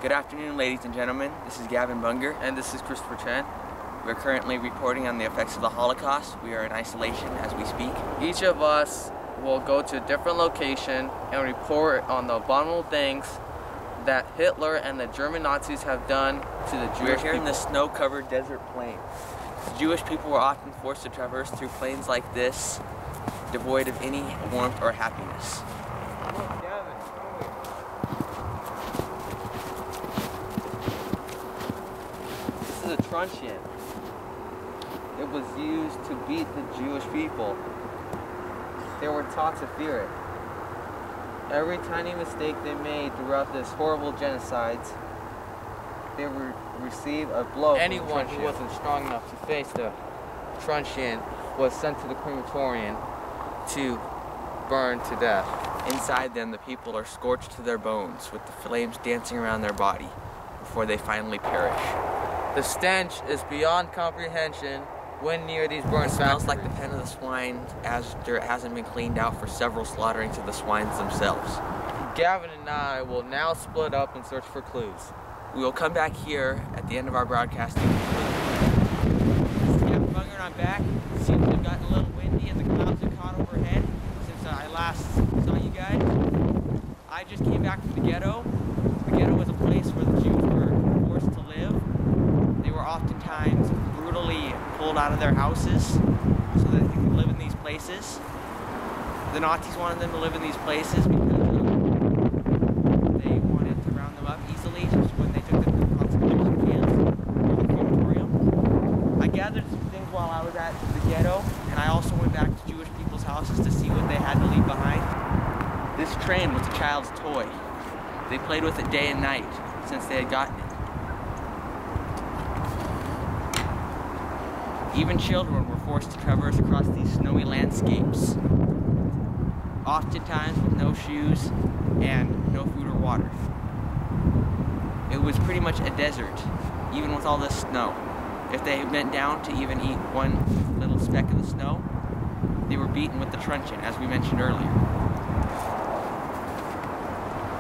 Good afternoon, ladies and gentlemen. This is Gavin Bunger. And this is Christopher Chan. We're currently reporting on the effects of the Holocaust. We are in isolation as we speak. Each of us will go to a different location and report on the abominable things that Hitler and the German Nazis have done to the Jewish people. We're here in the snow-covered desert plain. The Jewish people were often forced to traverse through plains like this, devoid of any warmth or happiness. This is a truncheon. It was used to beat the Jewish people. They were taught to fear it. Every tiny mistake they made throughout this horrible genocides, they would receive a blow. Anyone who wasn't strong enough to face the truncheon was sent to the crematorium to burn to death. Inside them, the people are scorched to their bones, with the flames dancing around their body before they finally perish. The stench is beyond comprehension when near these burn It smells factories. like the pen of the swine after it hasn't been cleaned out for several slaughterings of the swines themselves. Gavin and I will now split up and search for clues. We will come back here at the end of our broadcast to conclude. This is Captain Bunger and I'm back. It seems to have gotten a little windy and the clouds have caught overhead since I last saw you guys. I just came back from the ghetto. The ghetto was a place where the Jews were forced to live. They were oftentimes brutally pulled out of their houses so that they could live in these places. The Nazis wanted them to live in these places because they wanted to round them up easily when they took them to the concentration camps or the crematorium. I gathered some things while I was at the ghetto, and I also went back to Jewish people's houses to see what they had to leave behind. This train was a child's toy. They played with it day and night since they had gotten it. Even children were forced to traverse across these snowy landscapes, oftentimes with no shoes and no food or water. It was pretty much a desert, even with all this snow. If they bent down to even eat one little speck of the snow, they were beaten with the truncheon, as we mentioned earlier.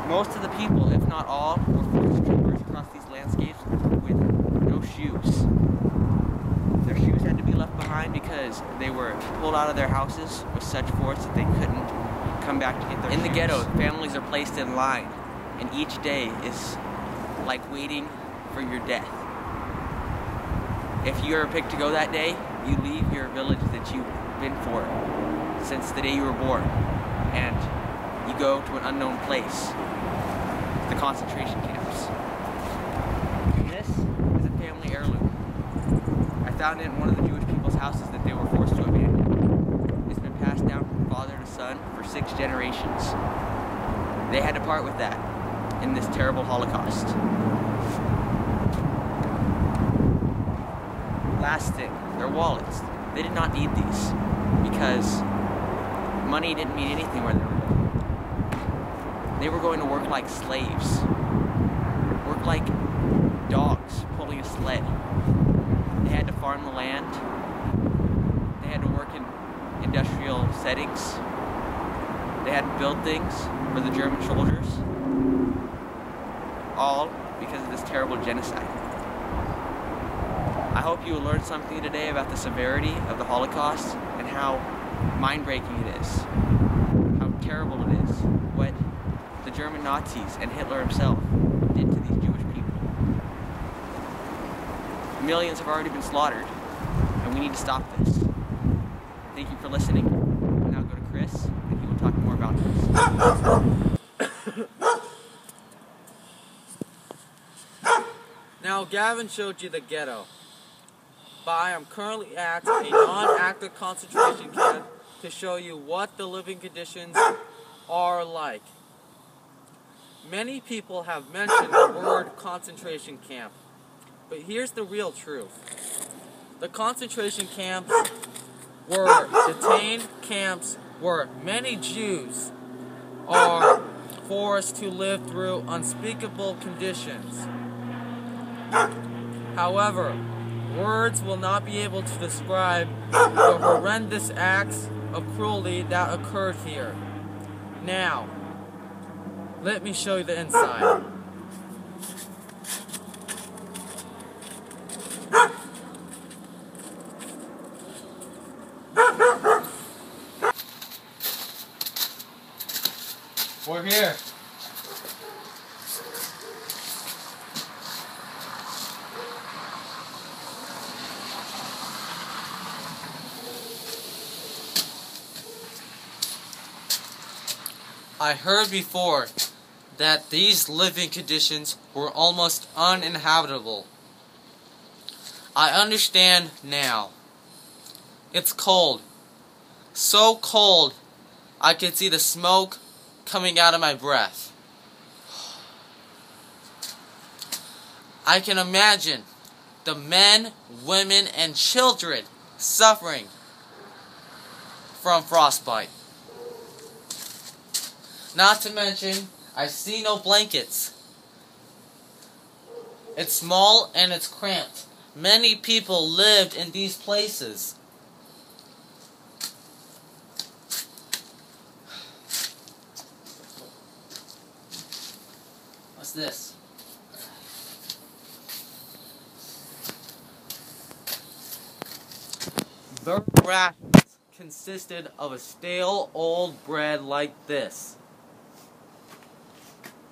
Most of the people, if not all, were forced to traverse across these landscapes with no shoes. Their shoes had to be left behind because they were pulled out of their houses with such force that they couldn't come back to get their shoes. In the ghetto, families are placed in line, and each day is like waiting for your death. If you are picked to go that day, you leave your village that you've been for since the day you were born, and you go to an unknown place, the concentration camps. And this is a family heirloom. I found it in one of the Jewish people's houses that they were forced to abandon. It's been passed down from father to son for 6 generations. They had to part with that in this terrible Holocaust. Last thing, their wallets. They did not need these because money didn't mean anything where they were going. They were going to work like slaves, work like dogs pulling a sled. They had to farm the land. They had to work in industrial settings. They had to build things for the German soldiers. All because of this terrible genocide. I hope you learned something today about the severity of the Holocaust and how mind-breaking it is. How terrible it is. What the German Nazis and Hitler himself did to these Jewish people. Millions have already been slaughtered, and we need to stop this. Thank you for listening. We'll now go to Chris, and he will talk more about this. Now, Gavin showed you the ghetto, but I am currently at a non-active concentration camp to show you what the living conditions are like. Many people have mentioned the word concentration camp, but here's the real truth. The concentration camps were detained camps where many Jews are forced to live through unspeakable conditions. However, words will not be able to describe the horrendous acts of cruelty that occurred here. Now, let me show you the inside. We're here. I heard before that these living conditions were almost uninhabitable. I understand now. It's cold. So cold, I can see the smoke coming out of my breath. I can imagine the men, women, and children suffering from frostbite. Not to mention, I see no blankets. It's small and it's cramped. Many people lived in these places. What's this? Their rations consisted of a stale old bread like this.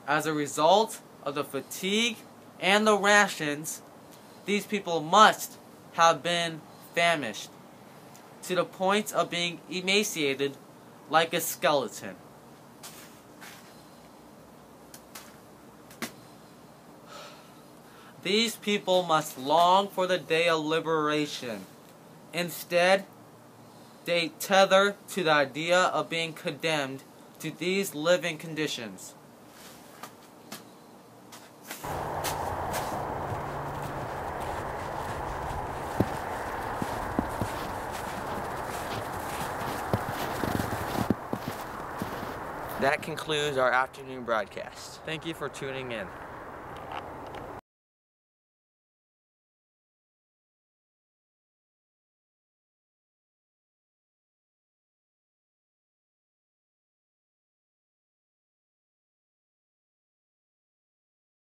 As a result of the fatigue and the rations, these people must have been famished to the point of being emaciated like a skeleton. These people must long for the day of liberation. Instead, they tether to the idea of being condemned to these living conditions. That concludes our afternoon broadcast. Thank you for tuning in.